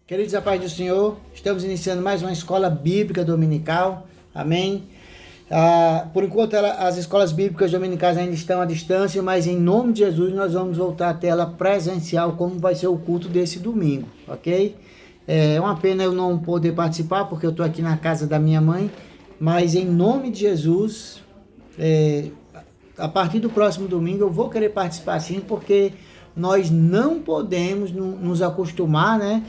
Queridos, a paz do Senhor, estamos iniciando mais uma escola bíblica dominical, amém? Por enquanto as escolas bíblicas dominicais ainda estão à distância, mas em nome de Jesus nós vamos voltar a tela presencial, como vai ser o culto desse domingo, ok? É uma pena eu não poder participar, porque eu estou aqui na casa da minha mãe, mas em nome de Jesus, a partir do próximo domingo eu vou querer participar sim, porque nós não podemos nos acostumar, né?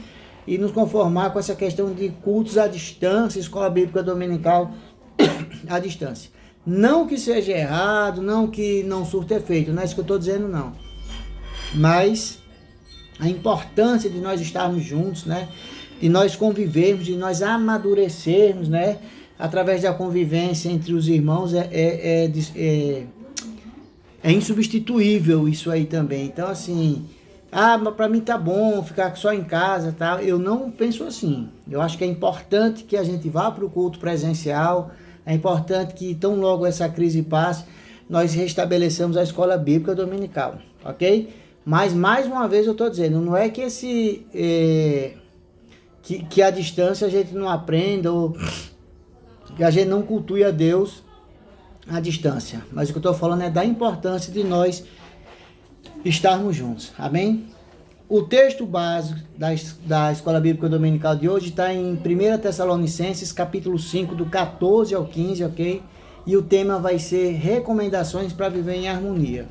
E nos conformar com essa questão de cultos à distância, escola bíblica dominical à distância. Não que seja errado, não que não surta efeito, não é isso que eu estou dizendo, não. Mas a importância de nós estarmos juntos, né? De nós convivermos, de nós amadurecermos, né? Através da convivência entre os irmãos é insubstituível isso aí também. Então, assim, mas para mim tá bom ficar só em casa, tá? Eu não penso assim. Eu acho que é importante que a gente vá para o culto presencial. É importante que, tão logo essa crise passe, nós restabeleçamos a escola bíblica dominical, ok? Mas, mais uma vez, eu estou dizendo, não é que que a distância a gente não aprenda ou que a gente não cultue a Deus à distância. Mas o que eu estou falando é da importância de nós estarmos juntos, amém? O texto básico da Escola Bíblica Dominical de hoje está em 1 Tessalonicenses, capítulo 5, do 14 ao 15, ok? E o tema vai ser recomendações para viver em harmonia.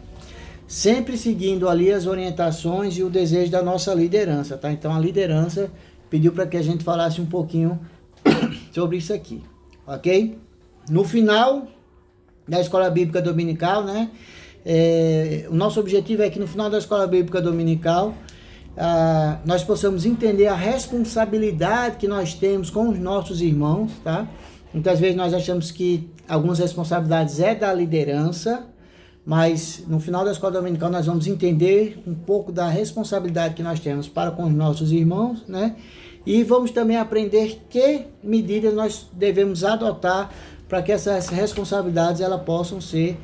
Sempre seguindo ali as orientações e o desejo da nossa liderança, tá? Então a liderança pediu para que a gente falasse um pouquinho sobre isso aqui, ok? No final da Escola Bíblica Dominical, né? O nosso objetivo é que no final da Escola Bíblica Dominical nós possamos entender a responsabilidade que nós temos com os nossos irmãos, tá? Muitas vezes nós achamos que algumas responsabilidades é da liderança, mas no final da Escola Dominical nós vamos entender um pouco da responsabilidade que nós temos para com os nossos irmãos, né? E vamos também aprender que medidas nós devemos adotar para que essas responsabilidades elas possam ser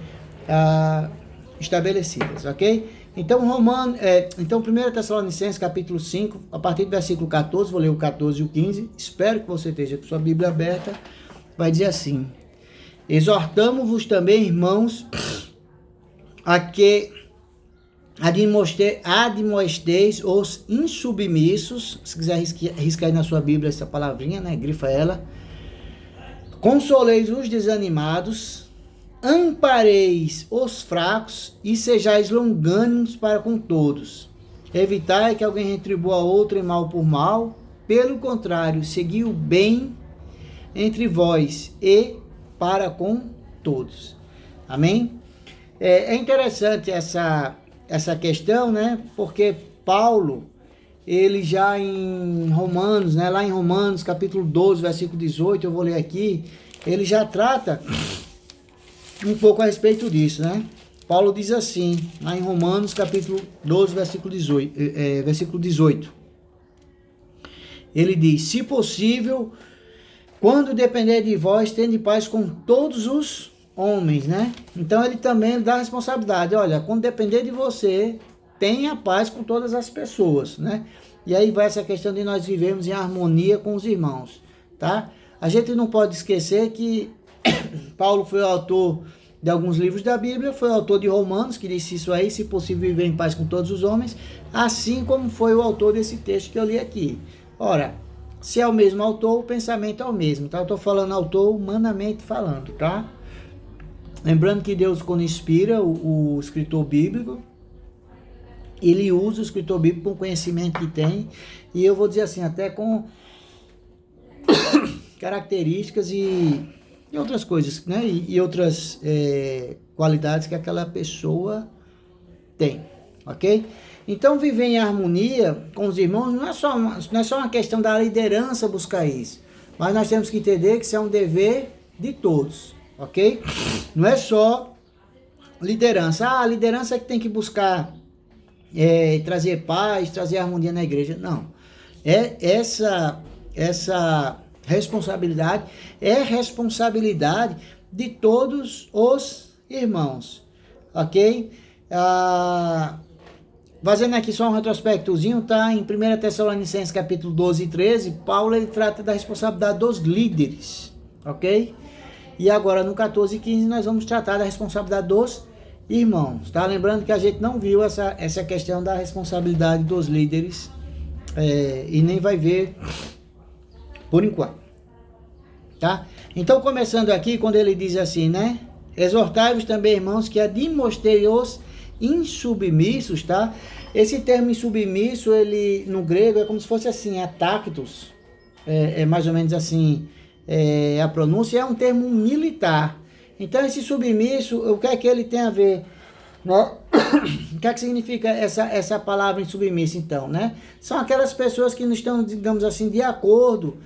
estabelecidas, ok? Então, 1 Tessalonicenses, capítulo 5, a partir do versículo 14, vou ler o 14 e o 15, espero que você esteja com sua Bíblia aberta, vai dizer assim: exortamo-vos também, irmãos, a que admoesteis os insubmissos, se quiser riscar aí na sua Bíblia essa palavrinha, né, grifa ela, consoleis os desanimados, ampareis os fracos e sejais longânimos para com todos. Evitai que alguém retribua a outro em mal por mal, pelo contrário, segui o bem entre vós e para com todos. Amém? É interessante essa questão, né? Porque Paulo, ele já em Romanos, né? Lá em Romanos, capítulo 12, versículo 18, eu vou ler aqui, ele já trata um pouco a respeito disso, né? Paulo diz assim, lá em Romanos, capítulo 12, versículo 18. Ele diz: se possível, quando depender de vós, tende paz com todos os homens, né? Então ele também dá a responsabilidade. Olha, quando depender de você, tenha paz com todas as pessoas, né? E aí vai essa questão de nós vivemos em harmonia com os irmãos, tá? A gente não pode esquecer que Paulo foi o autor de alguns livros da Bíblia, foi o autor de Romanos, que disse isso aí, se possível viver em paz com todos os homens, assim como foi o autor desse texto que eu li aqui. Ora, se é o mesmo autor, o pensamento é o mesmo, tá? Eu estou falando autor humanamente falando, tá? Lembrando que Deus, quando inspira o escritor bíblico, ele usa o escritor bíblico com o conhecimento que tem, e eu vou dizer assim, até com características e outras coisas, né? E outras qualidades que aquela pessoa tem, ok? Então, viver em harmonia com os irmãos não é só uma questão da liderança buscar isso, mas nós temos que entender que isso é um dever de todos, ok? Não é só liderança. A liderança é que tem que buscar trazer paz, trazer harmonia na igreja. Não. Essa responsabilidade é responsabilidade de todos os irmãos, ok? fazendo aqui só um retrospectozinho, tá? Em 1 Tessalonicenses capítulo 12 e 13, Paulo ele trata da responsabilidade dos líderes, ok? E agora no 14 e 15 nós vamos tratar da responsabilidade dos irmãos, tá? Lembrando que a gente não viu essa questão da responsabilidade dos líderes e nem vai ver por enquanto, tá? Então começando aqui, quando ele diz assim, né? Exortai-vos também, irmãos, que admoestei os insubmissos, tá? Esse termo insubmisso, ele no grego é como se fosse assim, atactos, é mais ou menos assim, a pronúncia é um termo militar. Então esse submisso, o que é que ele tem a ver, né? O que é que significa essa palavra insubmisso então, né? São aquelas pessoas que não estão, digamos assim, de acordo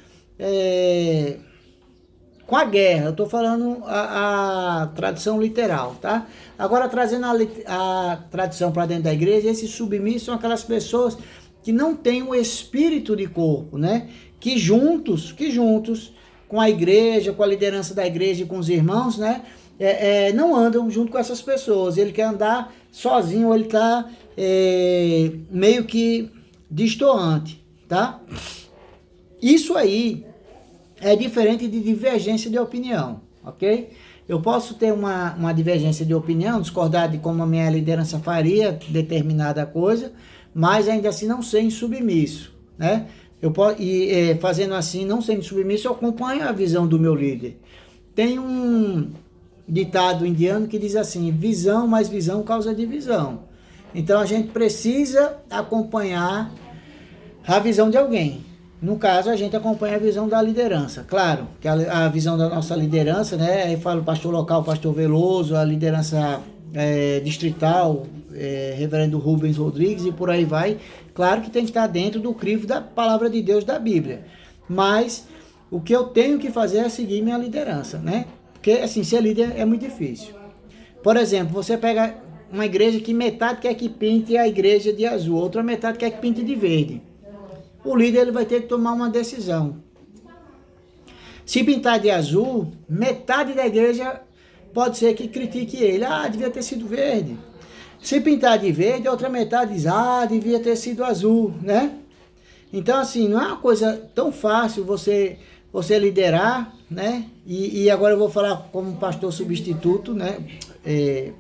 com a guerra. Eu estou falando a tradução literal, tá? Agora, trazendo a tradição para dentro da igreja, esses submissos são aquelas pessoas que não têm o espírito de corpo, né? Que juntos, com a igreja, com a liderança da igreja e com os irmãos, né? Não andam junto com essas pessoas. Ele quer andar sozinho, ou ele está meio que distoante, tá? Isso aí é diferente de divergência de opinião, ok? Eu posso ter uma divergência de opinião, discordar de como a minha liderança faria determinada coisa, mas ainda assim não ser insubmisso, né? Fazendo assim, não sendo submisso, eu acompanho a visão do meu líder. Tem um ditado indiano que diz assim, visão mais visão causa divisão. Então a gente precisa acompanhar a visão de alguém. No caso, a gente acompanha a visão da liderança. Claro, que a visão da nossa liderança, né? Aí fala o pastor local, o pastor Veloso, a liderança distrital, reverendo Rubens Rodrigues e por aí vai. Claro que tem que estar dentro do crivo da palavra de Deus da Bíblia. Mas o que eu tenho que fazer é seguir minha liderança, né? Porque, assim, ser líder é muito difícil. Por exemplo, você pega uma igreja que metade quer que pinte a igreja de azul, outra metade quer que pinte de verde. O líder ele vai ter que tomar uma decisão. Se pintar de azul, metade da igreja pode ser que critique ele. Ah, devia ter sido verde. Se pintar de verde, a outra metade diz, devia ter sido azul, né? Então, assim, não é uma coisa tão fácil você liderar, né? E agora eu vou falar como pastor substituto, né?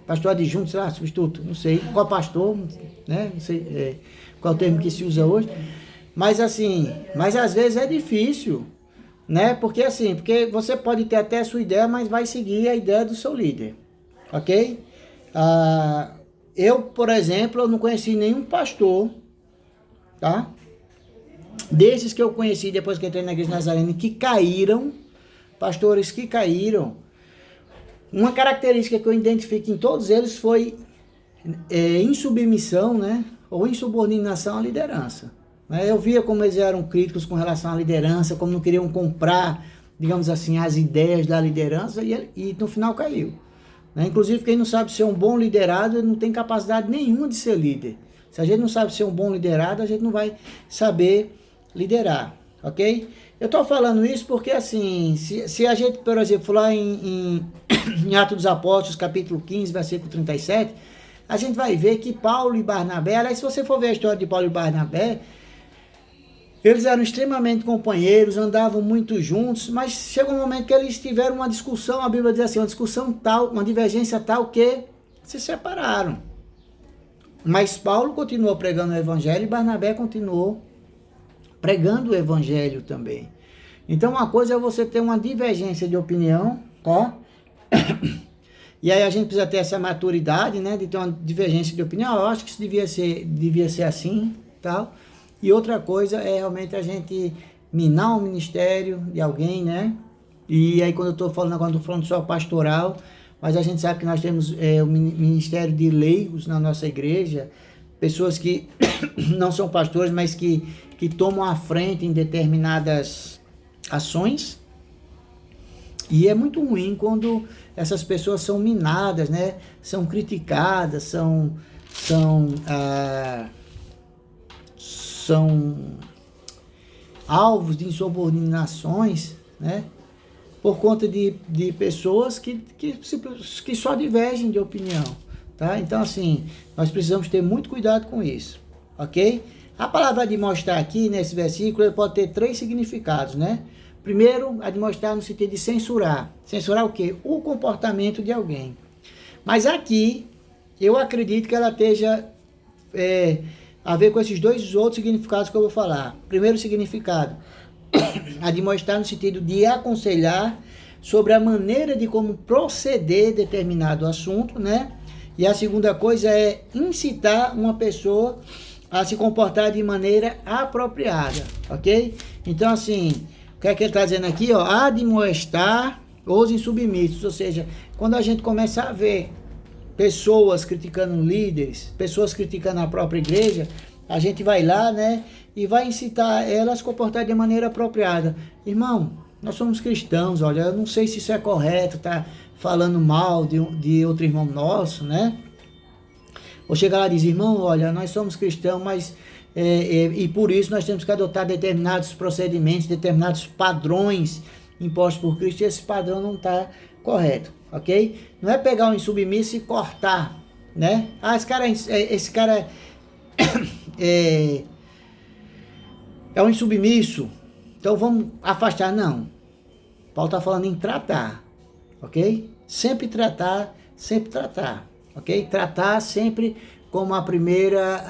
Pastor adjunto, sei lá, substituto, não sei qual pastor, né? Não sei qual é o termo que se usa hoje. Mas assim, às vezes é difícil, né? Porque você pode ter até a sua ideia, mas vai seguir a ideia do seu líder, ok? Eu, por exemplo, eu não conheci nenhum pastor, tá? Desses que eu conheci depois que entrei na igreja nazarena, que caíram, pastores que caíram. Uma característica que eu identifico em todos eles foi insubmissão, né? Ou insubordinação à liderança. Eu via como eles eram críticos com relação à liderança, como não queriam comprar, digamos assim, as ideias da liderança e no final caiu. Inclusive, quem não sabe ser um bom liderado não tem capacidade nenhuma de ser líder. Se a gente não sabe ser um bom liderado, a gente não vai saber liderar, ok? Eu estou falando isso porque, assim, se a gente, por exemplo, lá em Atos dos Apóstolos, capítulo 15, versículo 37, a gente vai ver que Paulo e Barnabé, aliás, se você for ver a história de Paulo e Barnabé, eles eram extremamente companheiros, andavam muito juntos, mas chegou um momento que eles tiveram uma discussão, a Bíblia diz assim, uma discussão tal, uma divergência tal que se separaram. Mas Paulo continuou pregando o evangelho e Barnabé continuou pregando o evangelho também. Então uma coisa é você ter uma divergência de opinião, tá? E aí a gente precisa ter essa maturidade, né, de ter uma divergência de opinião. Eu acho que isso devia ser assim, tal. E outra coisa é realmente a gente minar o ministério de alguém, né? E aí quando eu estou falando agora, não estou falando só pastoral, mas a gente sabe que nós temos o ministério de leigos na nossa igreja, pessoas que não são pastores, mas que tomam a frente em determinadas ações. E é muito ruim quando essas pessoas são minadas, né? São criticadas, são alvos de insubordinações, né? Por conta de pessoas que só divergem de opinião, tá? Então, assim, nós precisamos ter muito cuidado com isso, ok? A palavra admoestar aqui, nesse versículo, ele pode ter 3 significados, né? Primeiro, admoestar no sentido de censurar. Censurar o quê? O comportamento de alguém. Mas aqui, eu acredito que ela esteja a ver com esses 2 outros significados que eu vou falar. Primeiro significado, admoestar no sentido de aconselhar sobre a maneira de como proceder determinado assunto, né? E a segunda coisa é incitar uma pessoa a se comportar de maneira apropriada, ok? Então, assim, o que é que ele está dizendo aqui, ó? Admoestar os insubmissos, ou seja, quando a gente começa a ver pessoas criticando líderes, pessoas criticando a própria igreja, a gente vai lá, né, e vai incitar elas a se comportar de maneira apropriada. Irmão, nós somos cristãos, olha, eu não sei se isso é correto, tá falando mal de outro irmão nosso, né? Ou chegar lá e dizer, irmão, olha, nós somos cristãos, mas e por isso nós temos que adotar determinados procedimentos, determinados padrões impostos por Cristo, e esse padrão não está correto, ok? Não é pegar um insubmisso e cortar, né? Ah, esse cara é um insubmisso, então vamos afastar. Não. Paulo está falando em tratar, ok? Sempre tratar, ok? Tratar sempre como a primeira,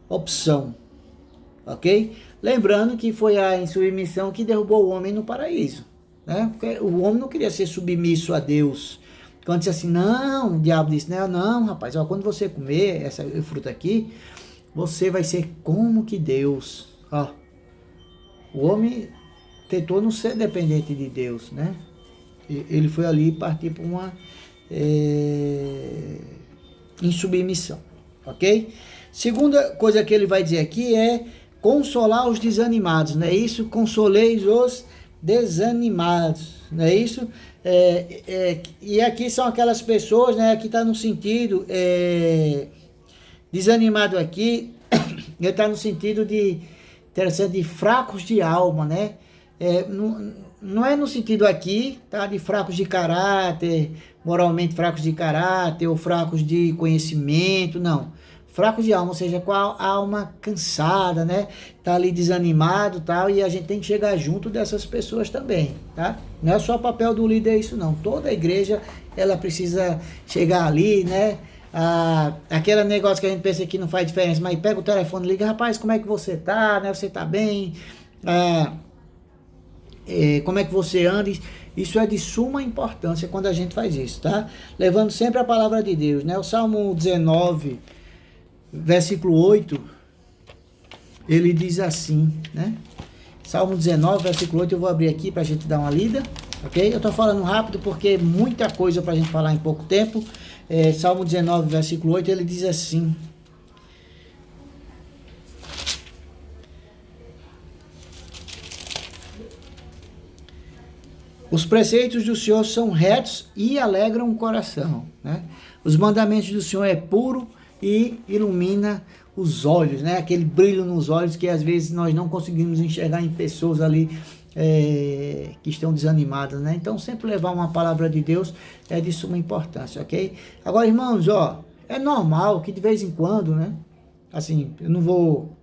opção, ok? Lembrando que foi a insubmissão que derrubou o homem no paraíso, né? Porque o homem não queria ser submisso a Deus. Quando disse assim, não, o diabo disse, não, rapaz, ó, quando você comer essa fruta aqui, você vai ser como que Deus, ó. O homem tentou não ser dependente de Deus, né? Ele foi ali partir para uma insubmissão, ok? Segunda coisa que ele vai dizer aqui é consolar os desanimados, não é isso? Consoleis os desanimados, não é isso? E aqui são aquelas pessoas, né? Aqui está no sentido, desanimado aqui, ele está no sentido de, interessante, de fracos de alma, né? Não é no sentido aqui, tá? De fracos de caráter, moralmente fracos de caráter, ou fracos de conhecimento, não. Fracos de alma, ou seja, com a alma cansada, né? Tá ali desanimado e tal, e a gente tem que chegar junto dessas pessoas também, tá? Não é só papel do líder isso, não. Toda a igreja, ela precisa chegar ali, né? Aquele negócio que a gente pensa que não faz diferença, mas pega o telefone e liga, rapaz, como é que você tá, né? Você tá bem? Como é que você anda? Isso é de suma importância quando a gente faz isso, tá? Levando sempre a palavra de Deus, né? O Salmo 19, versículo 8, ele diz assim, né? Salmo 19, versículo 8, eu vou abrir aqui para a gente dar uma lida, ok? Eu tô falando rápido porque é muita coisa para a gente falar em pouco tempo. Salmo 19, versículo 8, ele diz assim: os preceitos do Senhor são retos e alegram o coração, né? Os mandamentos do Senhor é puro e ilumina os olhos, né? Aquele brilho nos olhos que às vezes nós não conseguimos enxergar em pessoas ali que estão desanimadas, né? Então sempre levar uma palavra de Deus é de suma importância, ok? Agora, irmãos, ó, é normal que de vez em quando, né? Assim, eu não vou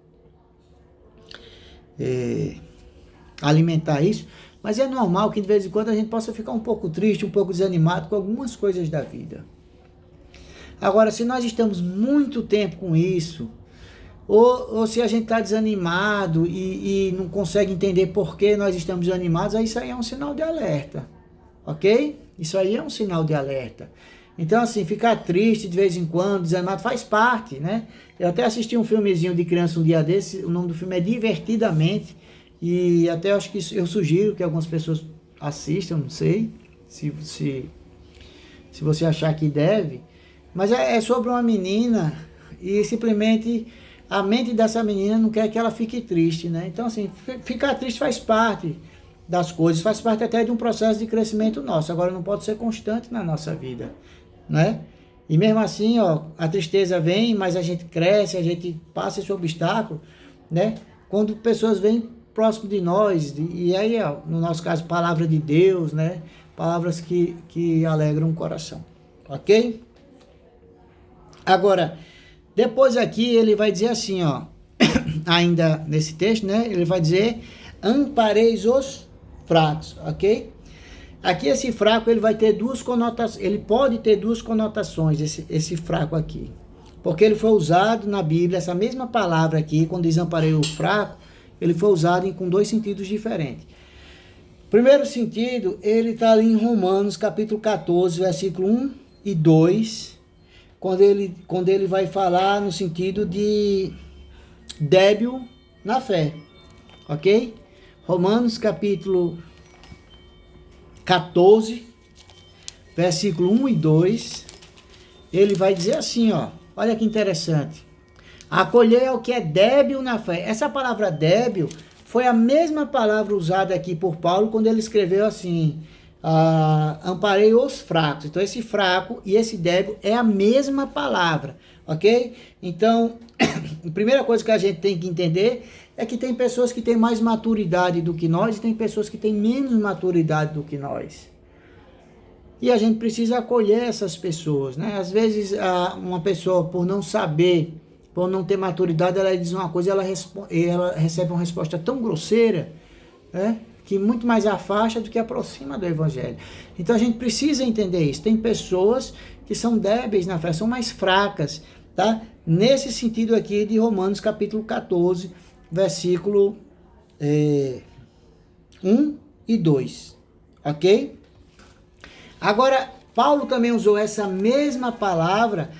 alimentar isso, mas é normal que de vez em quando a gente possa ficar um pouco triste, um pouco desanimado com algumas coisas da vida. Agora, se nós estamos muito tempo com isso, ou se a gente está desanimado e não consegue entender por que nós estamos desanimados, aí isso aí é um sinal de alerta, ok? Isso aí é um sinal de alerta. Então, assim, ficar triste de vez em quando, desanimado, faz parte, né? Eu até assisti um filmezinho de criança um dia desse, o nome do filme é Divertidamente, e até acho que eu sugiro que algumas pessoas assistam, não sei, se você achar que deve, mas é sobre uma menina e simplesmente a mente dessa menina não quer que ela fique triste, né? Então, assim, ficar triste faz parte das coisas, faz parte até de um processo de crescimento nosso. Agora, não pode ser constante na nossa vida, né? E mesmo assim, ó, a tristeza vem, mas a gente cresce, a gente passa esse obstáculo, né? Quando pessoas vêm próximo de nós, e aí, ó, no nosso caso, palavra de Deus, né? palavras que alegram o coração, ok? Agora, depois aqui ele vai dizer assim, ó, ainda nesse texto, né, ele vai dizer, ampareis os fracos, ok? Aqui esse fraco, ele vai ter duas conotações, ele pode ter duas conotações, esse fraco aqui, porque ele foi usado na Bíblia, essa mesma palavra aqui, quando diz amparei o fraco, ele foi usado com dois sentidos diferentes. Primeiro sentido, ele está ali em Romanos, capítulo 14, versículo 1 e 2, quando ele vai falar no sentido de débil na fé, ok? Romanos, capítulo 14, versículo 1 e 2, ele vai dizer assim, ó, olha que interessante. Acolhei ao que é débil na fé. Essa palavra débil foi a mesma palavra usada aqui por Paulo quando ele escreveu assim, amparei os fracos. Então esse fraco e esse débil é a mesma palavra, ok? Então, a primeira coisa que a gente tem que entender é que tem pessoas que têm mais maturidade do que nós e tem pessoas que têm menos maturidade do que nós. E a gente precisa acolher essas pessoas, né? Às vezes, uma pessoa, por não saber, por não ter maturidade, ela diz uma coisa e ela recebe uma resposta tão grosseira, né? Que muito mais afasta do que aproxima do Evangelho. Então, a gente precisa entender isso. Tem pessoas que são débeis na fé, são mais fracas, tá? Nesse sentido aqui de Romanos, capítulo 14, versículo 1 e 2, ok? Agora, Paulo também usou essa mesma palavra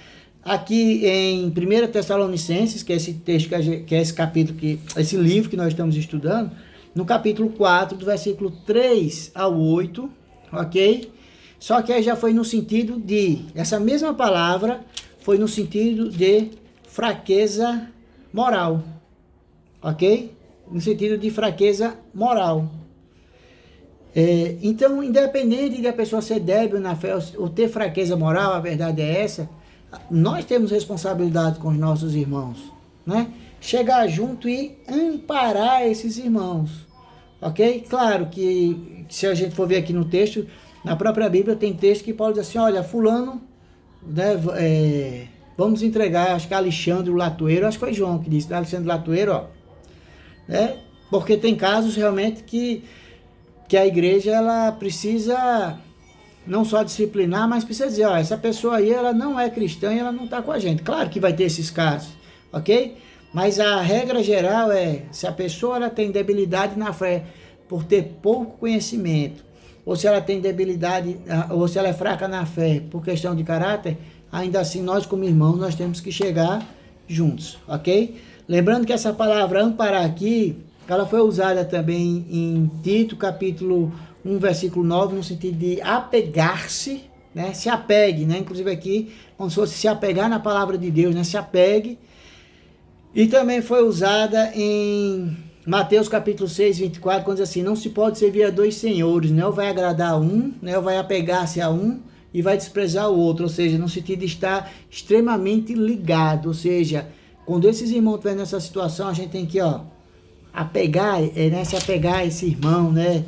aqui em 1 Tessalonicenses, que é esse texto, que é esse capítulo, esse livro que nós estamos estudando, no capítulo 4, do versículo 3 ao 8, ok? Só que aí já foi no sentido de, essa mesma palavra foi no sentido de fraqueza moral, ok? No sentido de fraqueza moral. Então, independente de a pessoa ser débil na fé ou ter fraqueza moral, a verdade é essa, nós temos responsabilidade com os nossos irmãos, né? Chegar junto e amparar esses irmãos, ok? Claro que se a gente for ver aqui no texto, na própria Bíblia tem texto que Paulo diz assim, olha, fulano, né, vamos entregar, acho que Alexandre o Latoeiro, acho que foi João que disse, Alexandre Latoeiro, ó, né? Porque tem casos realmente que a igreja ela precisa não só disciplinar, mas precisa dizer, ó, essa pessoa aí ela não é cristã e ela não está com a gente. Claro que vai ter esses casos, ok? Mas a regra geral é, se a pessoa ela tem debilidade na fé por ter pouco conhecimento, ou se ela tem debilidade, ou se ela é fraca na fé por questão de caráter, ainda assim nós como irmãos nós temos que chegar juntos, ok? Lembrando que essa palavra amparar aqui, ela foi usada também em Tito, capítulo 1, versículo 9, no sentido de apegar-se, né? Se apegue, né? Inclusive aqui, como se fosse se apegar na palavra de Deus, né? Se apegue. E também foi usada em Mateus, capítulo 6, 24, quando diz assim, não se pode servir a dois senhores, né? Ou vai agradar a um, né? Ou vai apegar-se a um e vai desprezar o outro, ou seja, no sentido de estar extremamente ligado, ou seja, quando esses irmãos estiverem nessa situação, a gente tem que, ó, né, se apegar a esse irmão, né,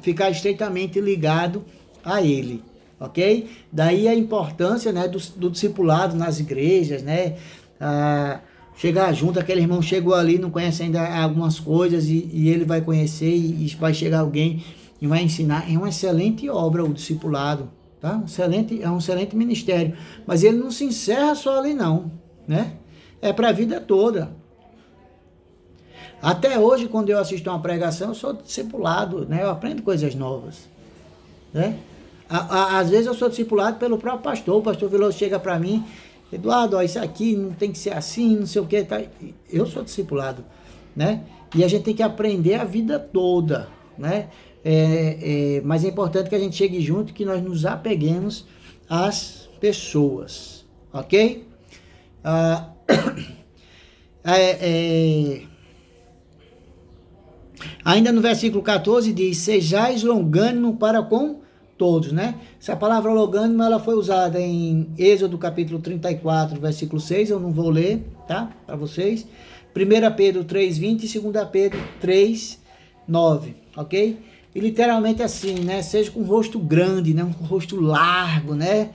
ficar estreitamente ligado a ele, ok? Daí a importância, né, do discipulado nas igrejas, né, chegar junto, aquele irmão chegou ali, não conhece ainda algumas coisas e ele vai conhecer e vai chegar alguém e vai ensinar. É uma excelente obra o discipulado, tá? É um excelente ministério, mas ele não se encerra só ali não, né? É para a vida toda. Até hoje, quando eu assisto uma pregação, eu sou discipulado, né? Eu aprendo coisas novas, né? Às vezes eu sou discipulado pelo próprio pastor. O pastor Veloso chega para mim, Eduardo, ó, isso aqui não tem que ser assim, não sei o que, tá? Eu sou discipulado, né? E a gente tem que aprender a vida toda, né? Mas é importante que a gente chegue junto, que nós nos apeguemos às pessoas, ok? Ainda no versículo 14 diz, sejais longânimo para com todos, né? Essa palavra longânimo, ela foi usada em Êxodo capítulo 34, versículo 6, eu não vou ler, tá? Para vocês. 1 Pedro 3:20 e 2 Pedro 3:9, ok? e literalmente assim, né? Seja com um rosto grande, né? Um rosto largo, né?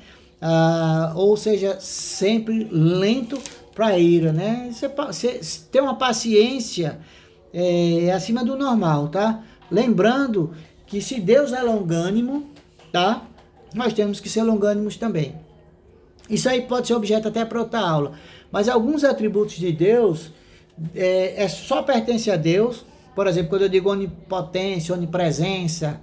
Ou seja, sempre lento para ira, né? Você tem uma paciência acima do normal, tá? Lembrando que se Deus é longânimo, tá? Nós temos que ser longânimos também. Isso aí pode ser objeto até para outra aula. Mas alguns atributos de Deus só pertence a Deus. Por exemplo, quando eu digo onipotência, onipresença,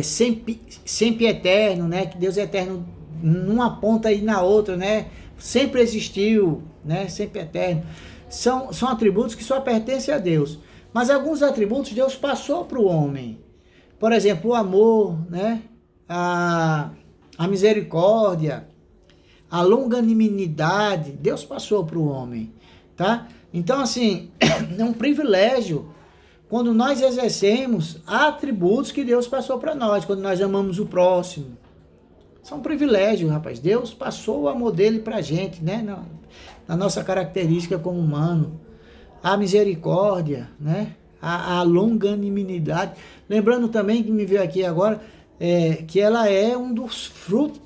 sempre eterno, né? Que Deus é eterno numa ponta e na outra, né? Sempre existiu, né? Sempre eterno. São atributos que só pertencem a Deus. Mas alguns atributos Deus passou para o homem. Por exemplo, o amor, né? A misericórdia, a longanimidade, Deus passou para o homem, tá? Então, assim, é um privilégio quando nós exercemos atributos que Deus passou para nós, quando nós amamos o próximo. Isso é um privilégio, rapaz. Deus passou o amor dele para a gente, né? Na nossa característica como humano. A misericórdia, né? A longanimidade. Lembrando também que me veio aqui agora, que ela é um dos frutos,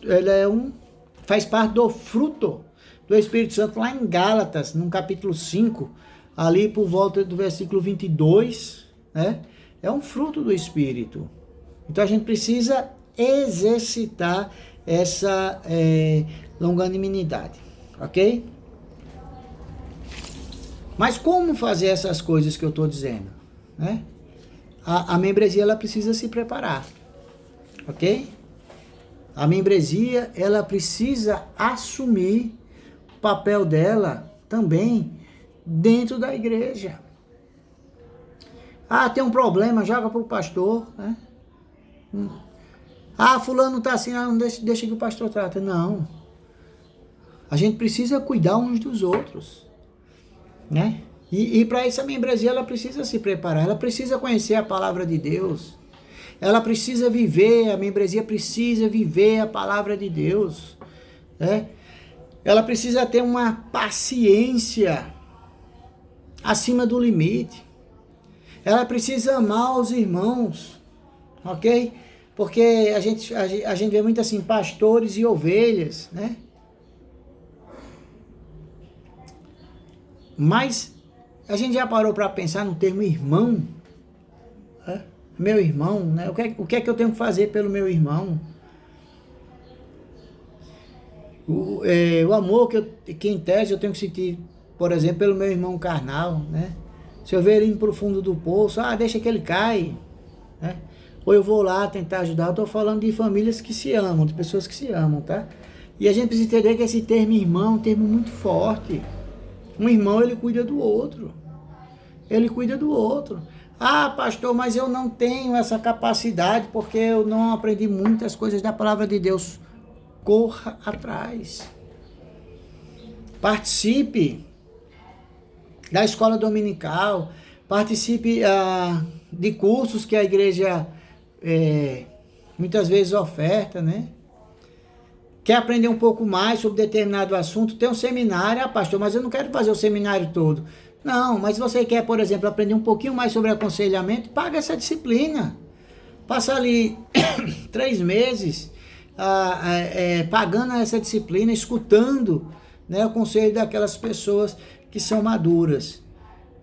faz parte do fruto do Espírito Santo lá em Gálatas, no capítulo 5, ali por volta do versículo 22, né? É um fruto do Espírito. Então a gente precisa exercitar essa longanimidade, ok? Mas como fazer essas coisas que eu estou dizendo, né? A membresia, ela precisa se preparar, ok? A membresia, ela precisa assumir o papel dela também dentro da igreja. Tem um problema, joga para o pastor, né? Fulano está assim, não deixa que o pastor trata. Não. A gente precisa cuidar uns dos outros, né? E para isso a membresia, ela precisa se preparar, ela precisa conhecer a palavra de Deus. Ela precisa viver, a membresia precisa viver a palavra de Deus, né? Ela precisa ter uma paciência acima do limite. Ela precisa amar os irmãos, ok? Porque a gente vê muito assim, pastores e ovelhas, né? Mas a gente já parou para pensar no termo irmão? Meu irmão, né? O que é que eu tenho que fazer pelo meu irmão? O amor que em tese eu tenho que sentir, por exemplo, pelo meu irmão carnal, né? Se eu ver ele indo para o fundo do poço, deixa que ele cai, né? Ou eu vou lá tentar ajudar. Eu estou falando de famílias que se amam, de pessoas que se amam, tá? E a gente precisa entender que esse termo irmão é um termo muito forte. Um irmão, ele cuida do outro. Ele cuida do outro. Pastor, mas eu não tenho essa capacidade porque eu não aprendi muitas coisas da palavra de Deus. Corra atrás. Participe da escola dominical. Participe de cursos que a igreja muitas vezes oferta, né? Quer aprender um pouco mais sobre determinado assunto? Tem um seminário. Pastor, mas eu não quero fazer o seminário todo. Não, mas você quer, por exemplo, aprender um pouquinho mais sobre aconselhamento? Paga essa disciplina. Passa ali 3 meses pagando essa disciplina, escutando, né, o conselho daquelas pessoas que são maduras.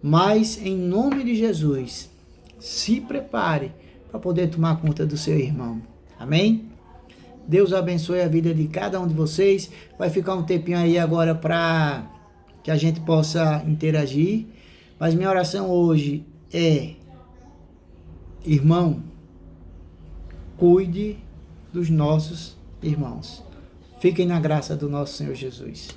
Mas, em nome de Jesus, se prepare para poder tomar conta do seu irmão. Amém? Deus abençoe a vida de cada um de vocês. Vai ficar um tempinho aí agora para que a gente possa interagir. Mas minha oração hoje é: irmão, cuide dos nossos irmãos. Fiquem na graça do nosso Senhor Jesus.